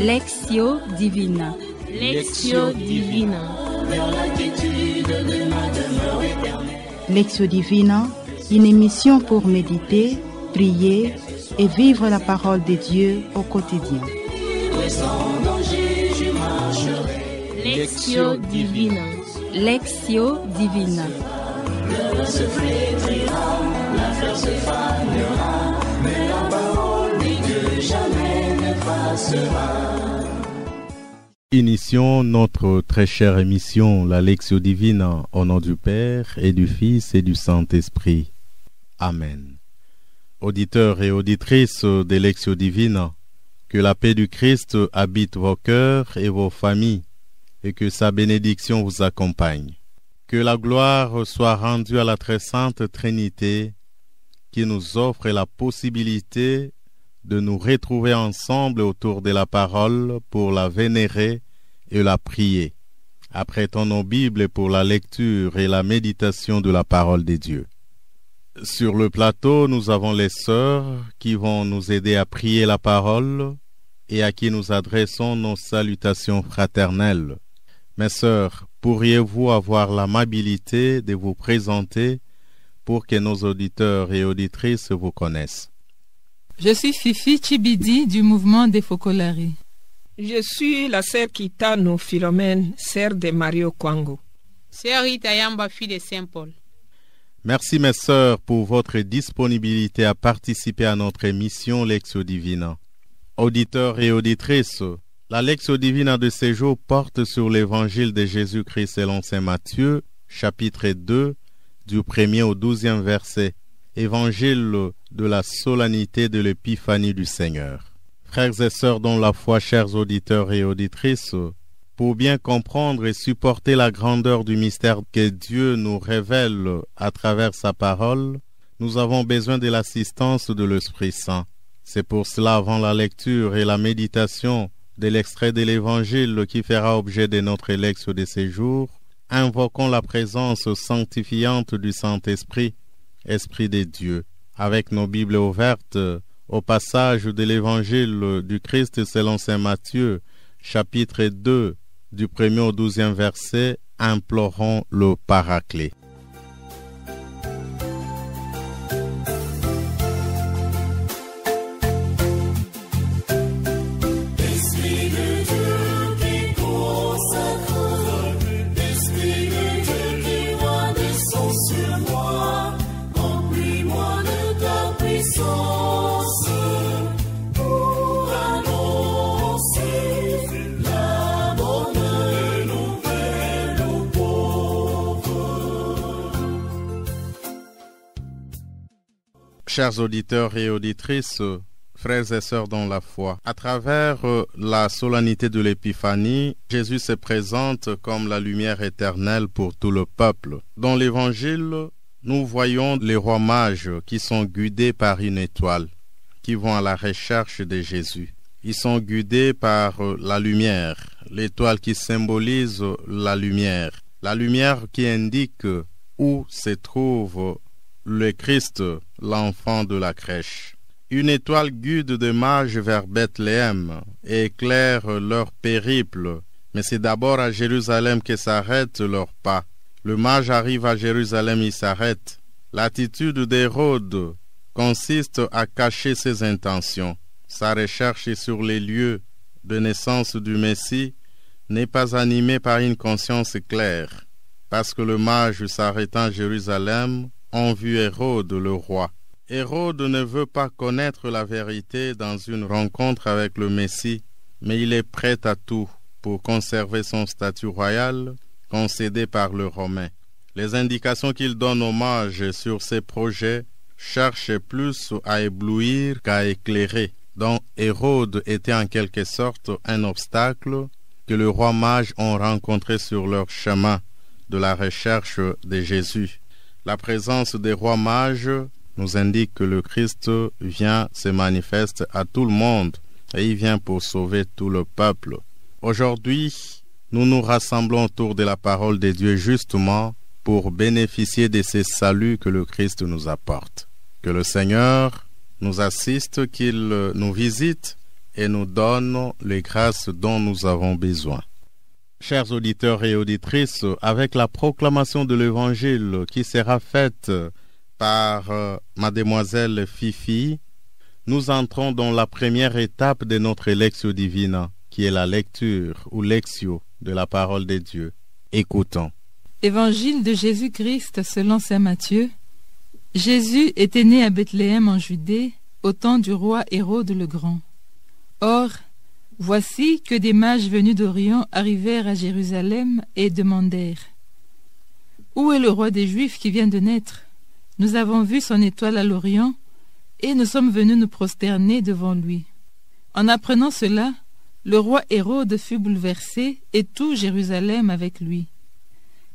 Lectio Divina. Lectio Divina. Lectio Divina, une émission pour méditer, prier et vivre la parole de Dieu au quotidien. Lectio Divina. Lectio Divina. Le se flétrira, la fleur se fanera, mais la parole de Dieu jamais ne passera. Initions notre très chère émission, la Lectio Divina, au nom du Père et du Fils et du Saint-Esprit. Amen. Auditeurs et auditrices des Lectio Divina, que la paix du Christ habite vos cœurs et vos familles, et que sa bénédiction vous accompagne. Que la gloire soit rendue à la très sainte Trinité, qui nous offre la possibilité de nous retrouver ensemble autour de la parole pour la vénérer et la prier. Apprêtons nos Bibles pour la lecture et la méditation de la parole de Dieu. Sur le plateau, nous avons les sœurs qui vont nous aider à prier la parole et à qui nous adressons nos salutations fraternelles. Mes sœurs, pourriez-vous avoir l'amabilité de vous présenter pour que nos auditeurs et auditrices vous connaissent? Je suis Fifi Chibidi du mouvement des Focolari. Je suis la sœur Kitano Philomène, sœur de Mario Kwango. Sœur Itayamba, fille de Saint-Paul. Merci mes sœurs pour votre disponibilité à participer à notre émission Lectio Divina. Auditeurs et auditrices, la Lectio Divina de ce jour porte sur l'évangile de Jésus-Christ selon saint Matthieu, chapitre 2, du 1er au 12e verset. Évangile de la solennité de l'épiphanie du Seigneur. Frères et sœurs dans la foi, chers auditeurs et auditrices, pour bien comprendre et supporter la grandeur du mystère que Dieu nous révèle à travers sa parole, nous avons besoin de l'assistance de l'Esprit Saint. C'est pour cela, avant la lecture et la méditation de l'extrait de l'Évangile qui fera objet de notre lecture de ces jours, invoquons la présence sanctifiante du Saint-Esprit, Esprit de Dieu, avec nos Bibles ouvertes au passage de l'Évangile du Christ selon saint Matthieu, chapitre 2, du 1er au 12e verset, implorons le Paraclet. Chers auditeurs et auditrices, frères et sœurs dans la foi, à travers la solennité de l'Épiphanie, Jésus se présente comme la lumière éternelle pour tout le peuple. Dans l'Évangile, nous voyons les rois mages qui sont guidés par une étoile, qui vont à la recherche de Jésus. Ils sont guidés par la lumière, l'étoile qui symbolise la lumière qui indique où se trouve le Christ, l'enfant de la crèche. Une étoile guide des mages vers Bethléem et éclaire leur périple, mais c'est d'abord à Jérusalem que s'arrêtent leurs pas. Le mage arrive à Jérusalem, il s'arrête. L'attitude d'Hérode consiste à cacher ses intentions. Sa recherche sur les lieux de naissance du Messie n'est pas animée par une conscience claire, parce que le mage s'arrêtant à Jérusalem ont vu Hérode le roi. Hérode ne veut pas connaître la vérité dans une rencontre avec le Messie, mais il est prêt à tout pour conserver son statut royal concédé par le Romain. Les indications qu'il donne aux mages sur ses projets cherchent plus à éblouir qu'à éclairer. Donc Hérode était en quelque sorte un obstacle que les rois mages ont rencontré sur leur chemin de la recherche de Jésus. La présence des rois mages nous indique que le Christ vient se manifeste à tout le monde et il vient pour sauver tout le peuple. Aujourd'hui, nous nous rassemblons autour de la parole de Dieu justement pour bénéficier de ces saluts que le Christ nous apporte. Que le Seigneur nous assiste, qu'il nous visite et nous donne les grâces dont nous avons besoin. Chers auditeurs et auditrices, avec la proclamation de l'Évangile qui sera faite par Mademoiselle Fifi, nous entrons dans la première étape de notre Lectio Divina, qui est la lecture ou lectio de la parole de Dieu. Écoutons. Évangile de Jésus-Christ selon saint Matthieu. Jésus était né à Bethléem en Judée, au temps du roi Hérode le Grand. Or, voici que des mages venus d'Orient arrivèrent à Jérusalem et demandèrent « Où est le roi des Juifs qui vient de naître? Nous avons vu son étoile à l'Orient, et nous sommes venus nous prosterner devant lui. » En apprenant cela, le roi Hérode fut bouleversé, et tout Jérusalem avec lui.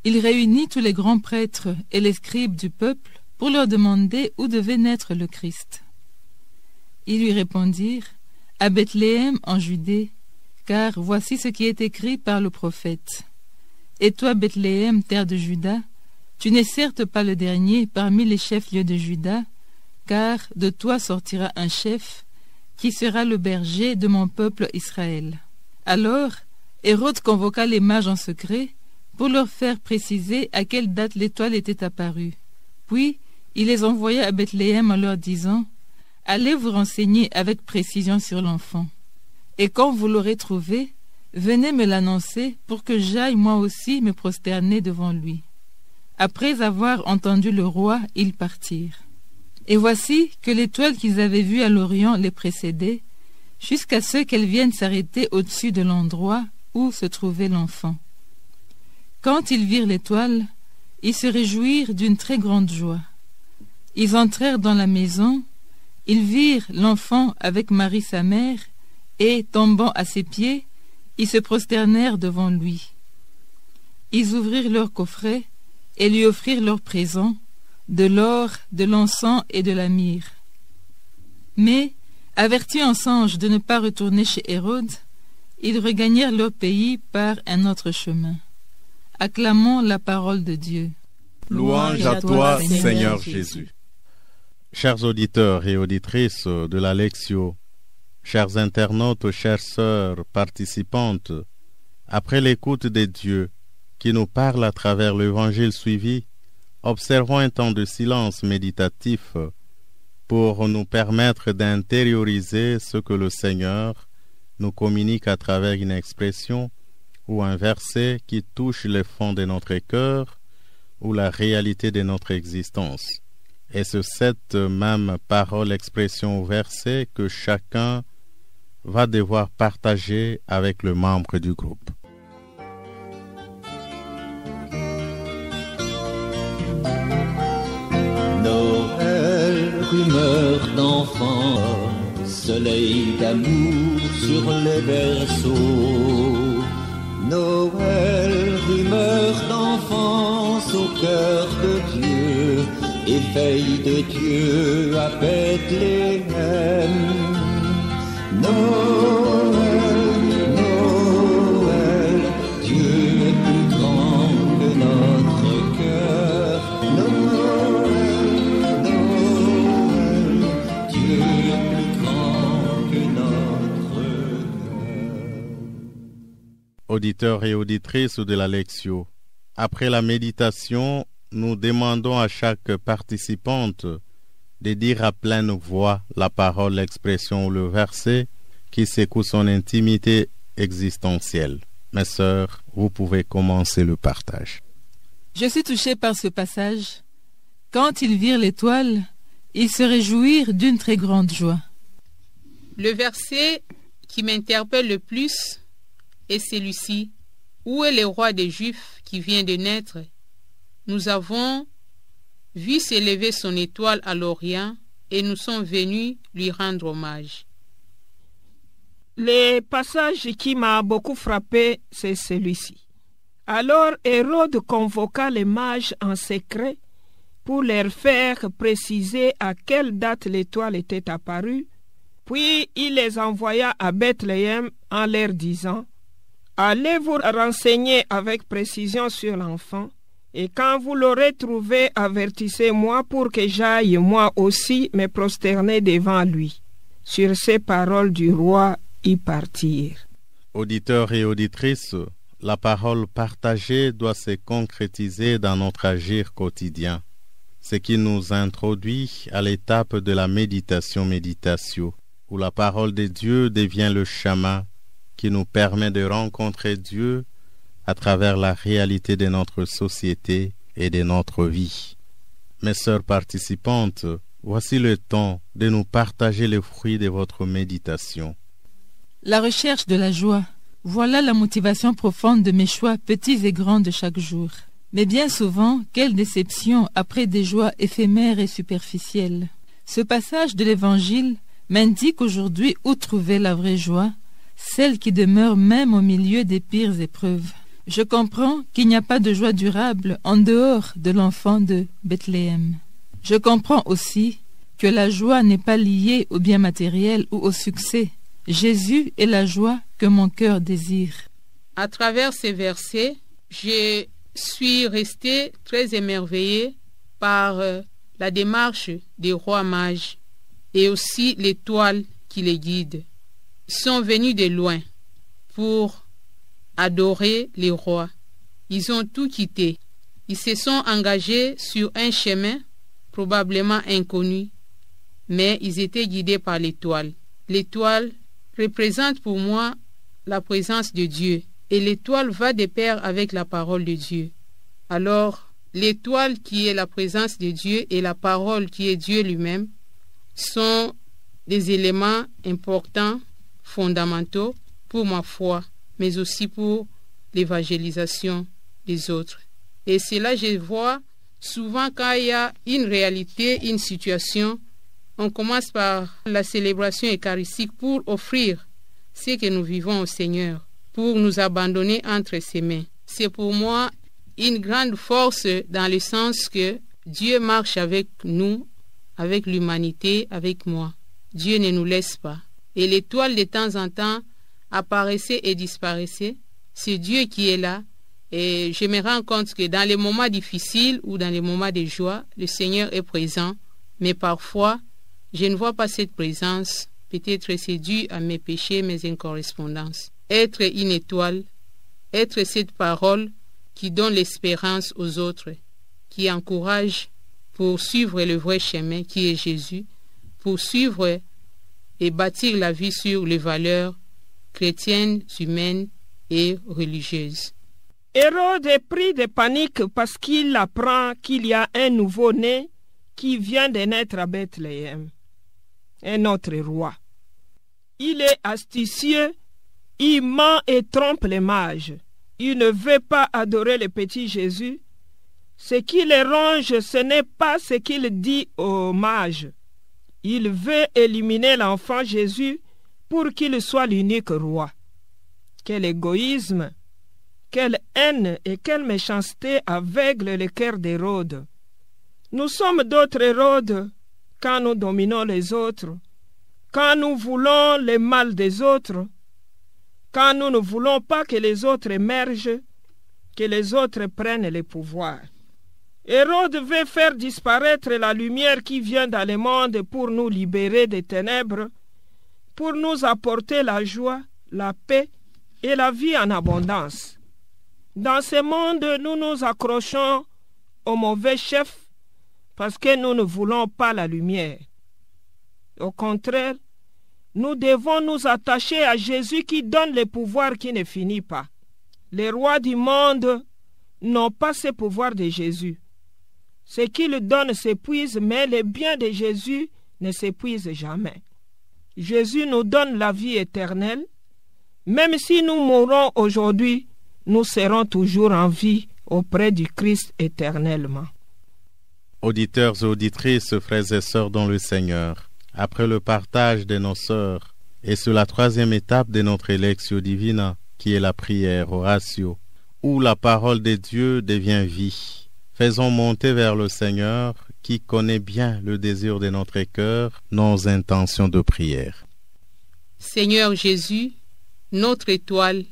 Il réunit tous les grands prêtres et les scribes du peuple pour leur demander où devait naître le Christ. Ils lui répondirent « À Bethléem en Judée, car voici ce qui est écrit par le prophète. Et toi, Bethléem, terre de Juda, tu n'es certes pas le dernier parmi les chefs-lieux de Juda, car de toi sortira un chef qui sera le berger de mon peuple Israël. » Alors, Hérode convoqua les mages en secret pour leur faire préciser à quelle date l'étoile était apparue. Puis, il les envoya à Bethléem en leur disant « Allez vous renseigner avec précision sur l'enfant. Et quand vous l'aurez trouvé, venez me l'annoncer pour que j'aille moi aussi me prosterner devant lui. » Après avoir entendu le roi, ils partirent. Et voici que l'étoile qu'ils avaient vue à l'Orient les précédait, jusqu'à ce qu'elle vienne s'arrêter au-dessus de l'endroit où se trouvait l'enfant. Quand ils virent l'étoile, ils se réjouirent d'une très grande joie. Ils entrèrent dans la maison, ils virent l'enfant avec Marie sa mère, et, tombant à ses pieds, ils se prosternèrent devant lui. Ils ouvrirent leur coffret et lui offrirent leurs présents, de l'or, de l'encens et de la myrrhe. Mais, avertis en songe de ne pas retourner chez Hérode, ils regagnèrent leur pays par un autre chemin. Acclamons la parole de Dieu. Louange à toi, Seigneur Jésus. Chers auditeurs et auditrices de la Lectio, chers internautes, chères sœurs participantes, après l'écoute de Dieu qui nous parle à travers l'Évangile suivi, observons un temps de silence méditatif pour nous permettre d'intérioriser ce que le Seigneur nous communique à travers une expression ou un verset qui touche le fond de notre cœur ou la réalité de notre existence. Et c'est cette même parole, expression ou verset que chacun va devoir partager avec le membre du groupe. Noël, rumeur d'enfants, soleil d'amour sur les berceaux. Noël, rumeur d'enfance au cœur de Dieu, éveil de Dieu à Bethléem. Noël, Noël, Dieu est plus grand que notre cœur. Noël, Noël, Dieu est plus grand que notre cœur. Auditeurs et auditrices de la Lectio, après la méditation, nous demandons à chaque participante de dire à pleine voix la parole, l'expression ou le verset qui secoue son intimité existentielle. Mes sœurs, vous pouvez commencer le partage. Je suis touché par ce passage. Quand ils virent l'étoile, ils se réjouirent d'une très grande joie. Le verset qui m'interpelle le plus est celui-ci. Où est le roi des Juifs qui vient de naître? Nous avons vu s'élever son étoile à l'Orient et nous sommes venus lui rendre hommage. Le passage qui m'a beaucoup frappé, c'est celui-ci. Alors Hérode convoqua les mages en secret pour leur faire préciser à quelle date l'étoile était apparue, puis il les envoya à Bethléem en leur disant « Allez vous renseigner avec précision sur l'enfant, et quand vous l'aurez trouvé, avertissez-moi pour que j'aille moi aussi me prosterner devant lui. Sur ces paroles du roi y partirent. Auditeurs et auditrices, la parole partagée doit se concrétiser dans notre agir quotidien, ce qui nous introduit à l'étape de la méditation, où la parole de Dieu devient le chemin qui nous permet de rencontrer Dieu à travers la réalité de notre société et de notre vie. Mes sœurs participantes, voici le temps de nous partager les fruits de votre méditation. La recherche de la joie, voilà la motivation profonde de mes choix petits et grands de chaque jour. Mais bien souvent, quelle déception après des joies éphémères et superficielles. Ce passage de l'Évangile m'indique aujourd'hui où trouver la vraie joie, celle qui demeure même au milieu des pires épreuves. Je comprends qu'il n'y a pas de joie durable en dehors de l'enfant de Bethléem. Je comprends aussi que la joie n'est pas liée au bien matériel ou au succès. Jésus est la joie que mon cœur désire. À travers ces versets, je suis resté très émerveillé par la démarche des rois mages et aussi l'étoile qui les guide. Ils sont venus de loin pour adorer les rois. Ils ont tout quitté. Ils se sont engagés sur un chemin probablement inconnu, mais ils étaient guidés par l'étoile. L'étoile représente pour moi la présence de Dieu, et l'étoile va de pair avec la parole de Dieu. Alors, l'étoile qui est la présence de Dieu et la parole qui est Dieu lui-même sont des éléments importants, fondamentaux pour ma foi, mais aussi pour l'évangélisation des autres. Et c'est là que je vois souvent quand il y a une réalité, une situation, on commence par la célébration eucharistique pour offrir ce que nous vivons au Seigneur, pour nous abandonner entre ses mains. C'est pour moi une grande force dans le sens que Dieu marche avec nous, avec l'humanité, avec moi. Dieu ne nous laisse pas. Et l'étoile de temps en temps apparaissait et disparaissait. C'est Dieu qui est là. Et je me rends compte que dans les moments difficiles ou dans les moments de joie, le Seigneur est présent. Mais parfois, je ne vois pas cette présence. Peut-être c'est dû à mes péchés, mes incorrespondances. Être une étoile, être cette parole qui donne l'espérance aux autres, qui encourage pour suivre le vrai chemin qui est Jésus, pour suivre et bâtir la vie sur les valeurs chrétiennes, humaines et religieuses. Hérode est pris de panique parce qu'il apprend qu'il y a un nouveau-né qui vient de naître à Bethléem, un autre roi. Il est astucieux, il ment et trompe les mages. Il ne veut pas adorer le petit Jésus. Ce qui le ronge, ce n'est pas ce qu'il dit aux mages. Il veut éliminer l'enfant Jésus pour qu'il soit l'unique roi. Quel égoïsme, quelle haine et quelle méchanceté aveugle le cœur d'Hérode. Nous sommes d'autres Hérodes quand nous dominons les autres, quand nous voulons le mal des autres, quand nous ne voulons pas que les autres émergent, que les autres prennent le pouvoir. Hérode veut faire disparaître la lumière qui vient dans le monde pour nous libérer des ténèbres, pour nous apporter la joie, la paix et la vie en abondance. Dans ce monde, nous nous accrochons au mauvais chef parce que nous ne voulons pas la lumière. Au contraire, nous devons nous attacher à Jésus qui donne le pouvoir qui ne finit pas. Les rois du monde n'ont pas ce pouvoir de Jésus. Ce qu'il donne s'épuise, mais le bien de Jésus ne s'épuise jamais. Jésus nous donne la vie éternelle. Même si nous mourons aujourd'hui, nous serons toujours en vie auprès du Christ éternellement. Auditeurs et auditrices, frères et sœurs dans le Seigneur, après le partage de nos sœurs et sur la troisième étape de notre Lectio Divina, qui est la prière, oratio, où la parole de Dieu devient vie, faisons monter vers le Seigneur qui connaît bien le désir de notre cœur, nos intentions de prière. Seigneur Jésus, notre étoile,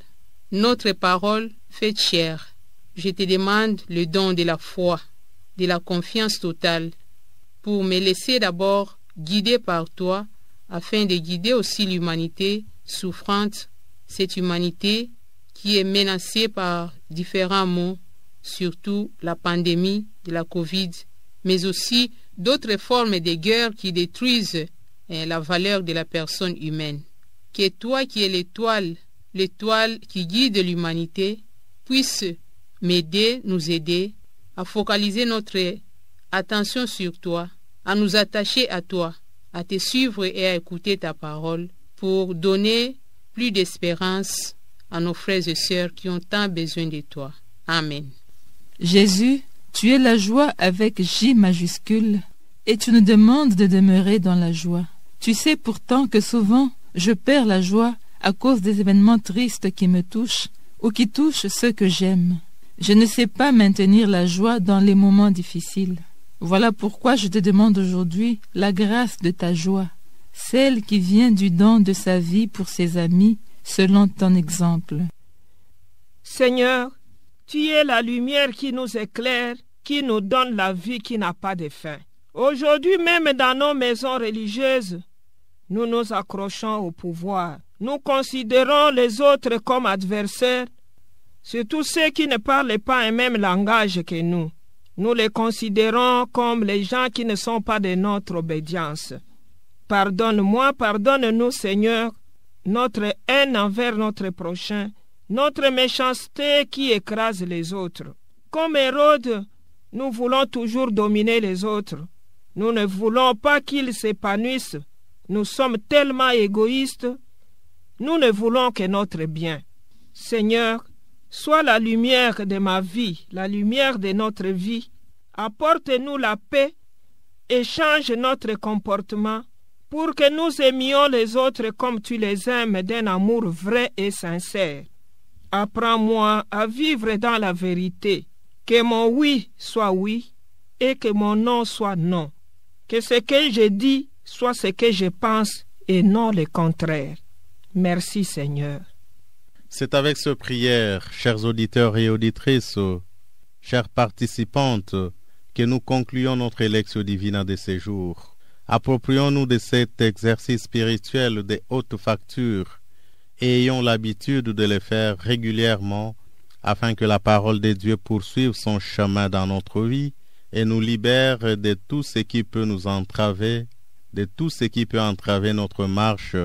notre parole faite chair. Je te demande le don de la foi, de la confiance totale, pour me laisser d'abord guider par toi, afin de guider aussi l'humanité souffrante, cette humanité qui est menacée par différents maux, surtout la pandémie de la Covid, mais aussi d'autres formes de guerre qui détruisent la valeur de la personne humaine. Que toi qui es l'étoile qui guide l'humanité, puisse m'aider, nous aider à focaliser notre attention sur toi, à nous attacher à toi, à te suivre et à écouter ta parole pour donner plus d'espérance à nos frères et sœurs qui ont tant besoin de toi. Amen. Jésus, tu es la joie avec J majuscule et tu nous demandes de demeurer dans la joie. Tu sais pourtant que souvent je perds la joie à cause des événements tristes qui me touchent ou qui touchent ceux que j'aime. Je ne sais pas maintenir la joie dans les moments difficiles. Voilà pourquoi je te demande aujourd'hui la grâce de ta joie, celle qui vient du don de sa vie pour ses amis, selon ton exemple. Seigneur, tu es la lumière qui nous éclaire, qui nous donne la vie qui n'a pas de fin. Aujourd'hui, même dans nos maisons religieuses, nous nous accrochons au pouvoir. Nous considérons les autres comme adversaires, surtout ceux qui ne parlent pas un même langage que nous. Nous les considérons comme les gens qui ne sont pas de notre obédience. Pardonne-moi, pardonne-nous, Seigneur, notre haine envers notre prochain, notre méchanceté qui écrase les autres. Comme Hérode, nous voulons toujours dominer les autres. Nous ne voulons pas qu'ils s'épanouissent. Nous sommes tellement égoïstes. Nous ne voulons que notre bien. Seigneur, sois la lumière de ma vie, la lumière de notre vie. Apporte-nous la paix et change notre comportement pour que nous aimions les autres comme tu les aimes d'un amour vrai et sincère. Apprends-moi à vivre dans la vérité, que mon oui soit oui et que mon non soit non. Que ce que je dis soit ce que je pense et non le contraire. Merci Seigneur. C'est avec cette prière, chers auditeurs et auditrices, chères participantes, que nous concluons notre Lectio Divina de ces jours. Approprions-nous de cet exercice spirituel de haute facture et ayons l'habitude de le faire régulièrement afin que la parole de Dieu poursuive son chemin dans notre vie et nous libère de tout ce qui peut nous entraver, de tout ce qui peut entraver notre marche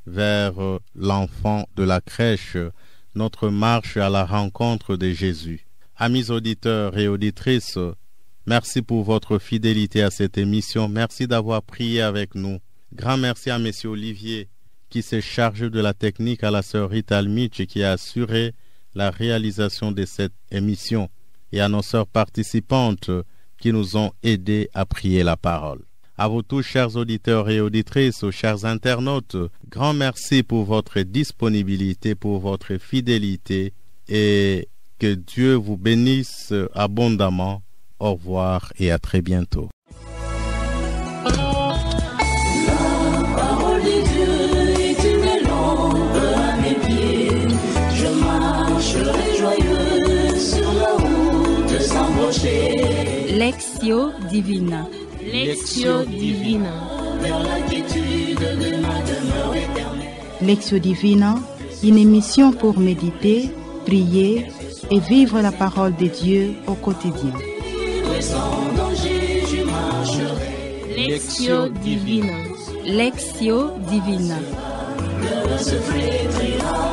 vers l'enfant de la crèche, notre marche à la rencontre de Jésus. Amis auditeurs et auditrices, merci pour votre fidélité à cette émission. Merci d'avoir prié avec nous. Grand merci à M. Olivier qui se charge de la technique, à la sœur Rita Almich qui a assuré la réalisation de cette émission et à nos sœurs participantes qui nous ont aidés à prier la parole. À vous tous, chers auditeurs et auditrices, chers internautes, grand merci pour votre disponibilité, pour votre fidélité et que Dieu vous bénisse abondamment. Au revoir et à très bientôt. La parole de Dieu est une lampe à mes pieds. Je marcherai joyeux sur la route sans broncher. Lectio Divina. Lectio Divina. Vers la quiétude de ma demeure éternelle. Lectio Divina, une émission pour méditer, prier et vivre la parole de Dieu au quotidien. Sans danger, je marcherai. Lectio Divina. Lectio Divina. Le se flétrira.